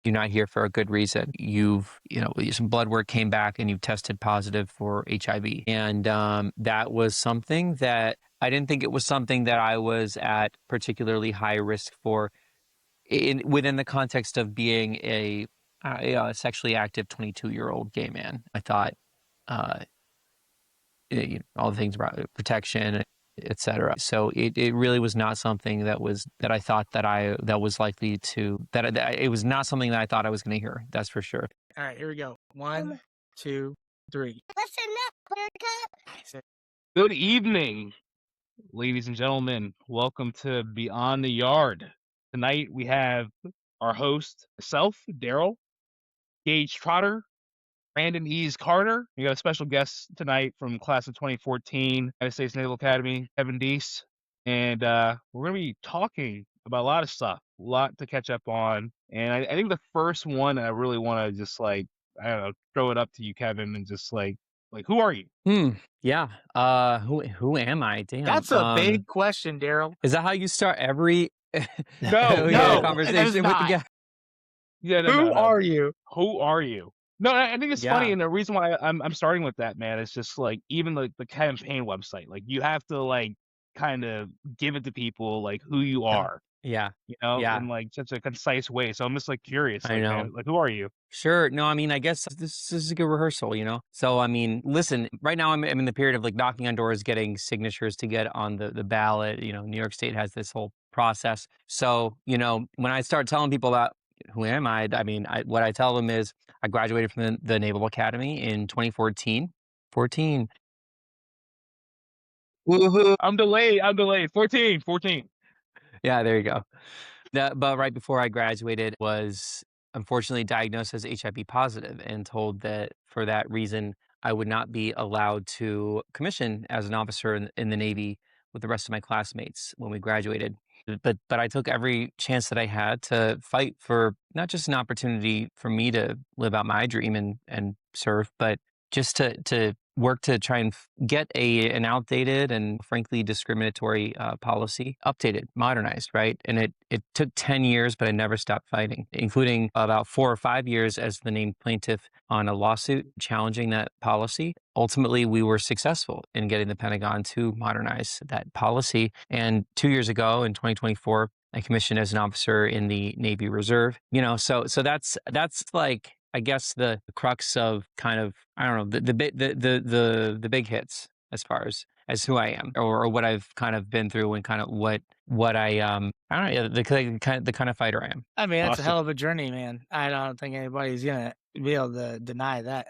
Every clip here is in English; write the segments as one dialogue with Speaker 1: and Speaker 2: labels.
Speaker 1: You're not here for a good reason. Some blood work came back and you've tested positive for HIV. And that was something that I didn't think it was something that I was at particularly high risk for within the context of being a sexually active 22-year-old gay man. I thought all the things about protection, etc. So it really was not something that I thought that was likely to it was not something that I thought I was going to hear. That's for sure.
Speaker 2: All right, here we go. 1, 2, 3.
Speaker 3: Listen up, Buttercup.
Speaker 4: Good evening, ladies and gentlemen. Welcome to Beyond the Yard. Tonight we have our host, myself, Daryl, Gage Trotter, Brandon Ease Carter. We got a special guest tonight from class of 2014, United States Naval Academy, Kevin Deese. And we're going to be talking about a lot of stuff, a lot to catch up on. And I think the first one I really want to just throw it up to you, Kevin, and just like who are you?
Speaker 1: Yeah. Who am I? Damn.
Speaker 2: That's a big question, Daryl.
Speaker 1: Is that how you start every
Speaker 2: No,
Speaker 1: conversation with the guy?
Speaker 2: Yeah, Who are you?
Speaker 4: Who are you? No, I think it's funny, and the reason why I'm starting with that, man, is just like even like the campaign website, like you have to like kind of give it to people like who you are.
Speaker 1: Yeah.
Speaker 4: In like such a concise way. So I'm just like curious.
Speaker 1: I know.
Speaker 4: Man, like who are you?
Speaker 1: Sure. No, I mean, I guess this is a good rehearsal, So, I mean, listen, right now I'm in the period of like knocking on doors, getting signatures to get on the ballot. New York State has this whole process. So, when I start telling people about who am I, what I tell them is I graduated from the Naval Academy in 2014. 14.
Speaker 4: Woo-hoo. I'm delayed. 14.
Speaker 1: Yeah, there you go. But right before I graduated, was unfortunately diagnosed as HIV positive and told that for that reason, I would not be allowed to commission as an officer in the Navy with the rest of my classmates when we graduated. But I took every chance that I had to fight for not just an opportunity for me to live out my dream and serve, but just to work to try and get an outdated and frankly discriminatory policy updated, modernized, right? And it took 10 years, but I never stopped fighting, including about 4 or 5 years as the named plaintiff on a lawsuit challenging that policy. Ultimately, we were successful in getting the Pentagon to modernize that policy. And 2 years ago, in 2024, I commissioned as an officer in the Navy Reserve. So that's like, I guess the crux of kind of, I don't know, the big hits as far as who I am or what I've kind of been through and kind of what I don't know, the kind of fighter I am.
Speaker 2: I mean, that's a hell of a journey, man. I don't think anybody's gonna be able to deny that.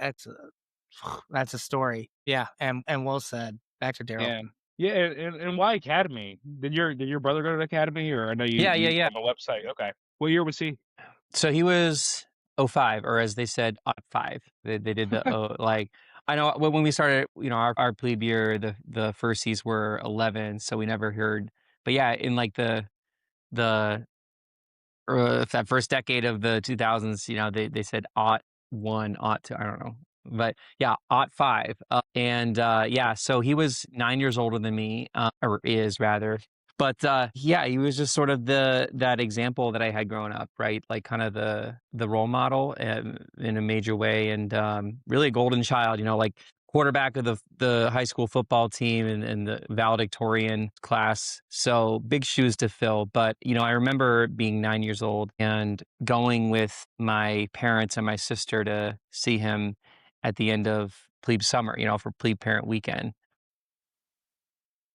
Speaker 2: That's a story. Yeah, and well said. Back to Daryl.
Speaker 4: Yeah, and why Academy? Did your brother go to the Academy, or I know you?
Speaker 1: Yeah.
Speaker 4: On the website. Okay, what year was he?
Speaker 1: So he was 05, or as they said, 05. They did the like. I know when we started, our plebe year, the firsties were 11, so we never heard. But yeah, in like that first decade of the 2000s, they said 01, 02, I don't know. But yeah, 05. So he was 9 years older than me, or is rather. But he was just sort of that example that I had growing up, right? Like kind of the role model in a major way, and really a golden child, like quarterback of the high school football team and the valedictorian class. So big shoes to fill. But, I remember being 9 years old and going with my parents and my sister to see him at the end of plebe summer, for plebe parent weekend.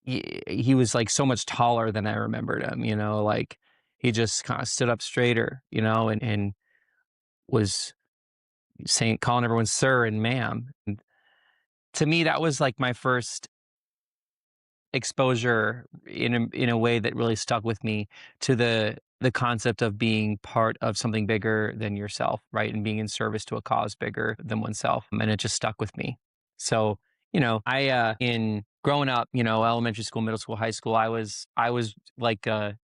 Speaker 1: He was like so much taller than I remembered him, like he just kind of stood up straighter, and was calling everyone sir and ma'am. And to me, that was like my first exposure in a way that really stuck with me to the concept of being part of something bigger than yourself, right? And being in service to a cause bigger than oneself. And it just stuck with me. So, in growing up, elementary school, middle school, high school, I was like a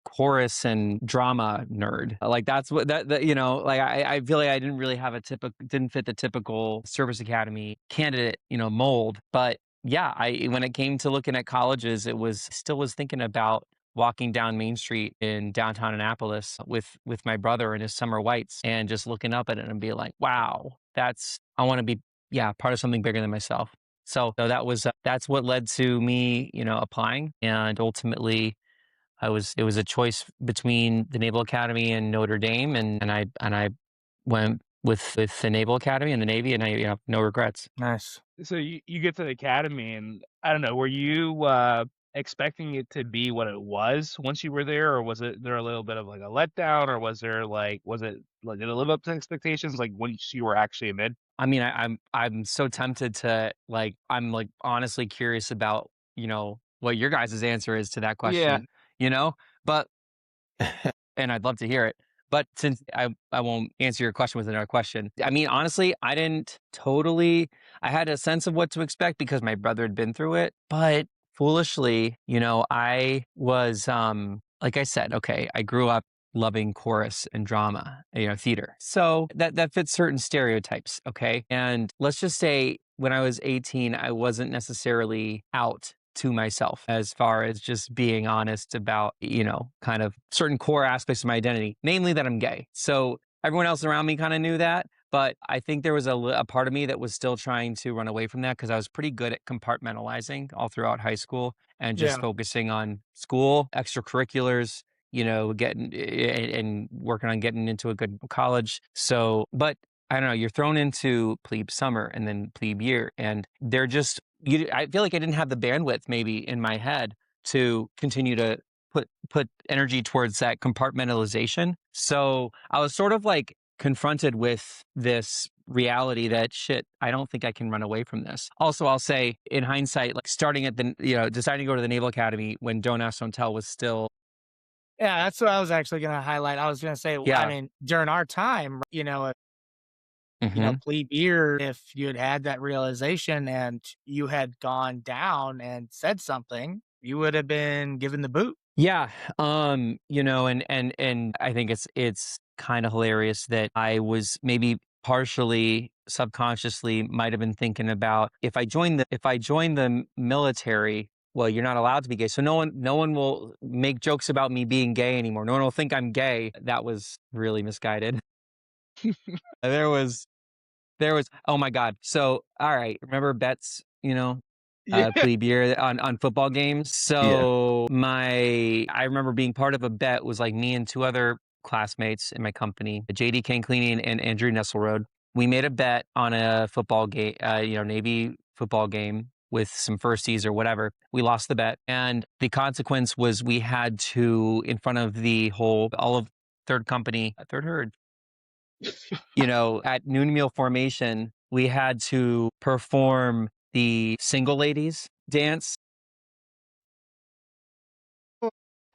Speaker 1: chorus and drama nerd. Like that's what like I feel like I didn't really have didn't fit the typical service academy candidate, mold. But yeah, when it came to looking at colleges, still was thinking about walking down Main Street in downtown Annapolis with my brother in his summer whites and just looking up at it and be like, wow, I want to be, yeah, part of something bigger than myself. So that's what led to me, applying. And ultimately it was a choice between the Naval Academy and Notre Dame. And I went with the Naval Academy and the Navy, and I have no regrets.
Speaker 2: Nice.
Speaker 4: So you get to the academy, and I don't know, were you expecting it to be what it was once you were there, or was it there a little bit of like a letdown, or was it like did it live up to expectations like once you were actually a mid?
Speaker 1: I mean, I'm so tempted to I'm like honestly curious about, what your guys' answer is to that
Speaker 4: Yeah.
Speaker 1: question, you know? But and I'd love to hear it. But since I won't answer your question with another question. I mean, honestly, I had a sense of what to expect because my brother had been through it, but foolishly, I was like I said, okay, I grew up loving chorus and drama, theater. So that fits certain stereotypes, okay? And let's just say when I was 18, I wasn't necessarily out to myself as far as just being honest about, kind of certain core aspects of my identity, namely that I'm gay. So everyone else around me kind of knew that, but I think there was a part of me that was still trying to run away from that because I was pretty good at compartmentalizing all throughout high school and just
Speaker 2: Yeah.
Speaker 1: focusing on school, extracurriculars, getting and working on getting into a good college. So, but I don't know, you're thrown into plebe summer and then plebe year, and they're just, I feel like I didn't have the bandwidth maybe in my head to continue to put energy towards that compartmentalization. So I was sort of like confronted with this reality that shit, I don't think I can run away from this. Also, I'll say in hindsight, like starting at deciding to go to the Naval Academy when Don't Ask, Don't Tell was still.
Speaker 2: Yeah, that's what I was actually gonna highlight. I was gonna say, I
Speaker 1: Yeah.
Speaker 2: mean, during our time,
Speaker 1: Mhm.
Speaker 2: plebe year, if you had that realization and you had gone down and said something, you would have been given the boot.
Speaker 1: Yeah, and I think it's kind of hilarious that I was maybe partially subconsciously might have been thinking about if I join the military, well, you're not allowed to be gay, so no one will make jokes about me being gay anymore. No one will think I'm gay. That was really misguided. There was oh my God. So, all right, remember bets,
Speaker 4: Yeah.
Speaker 1: plebe year on football games. So I remember being part of a bet was like me and two other classmates in my company, JD Canclini and Andrew Nesselrode. We made a bet on a football game, Navy football game with some firsties or whatever. We lost the bet, and the consequence was we had to, in front of all of third herd, at noon meal formation, we had to perform the single ladies dance.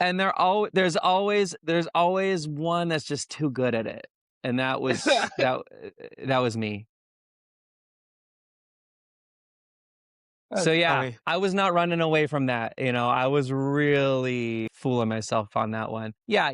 Speaker 1: And there's always one that's just too good at it. And that was that was me. So
Speaker 2: That's
Speaker 1: yeah,
Speaker 2: funny.
Speaker 1: I was not running away from that. I was really fooling myself on that one. Yeah,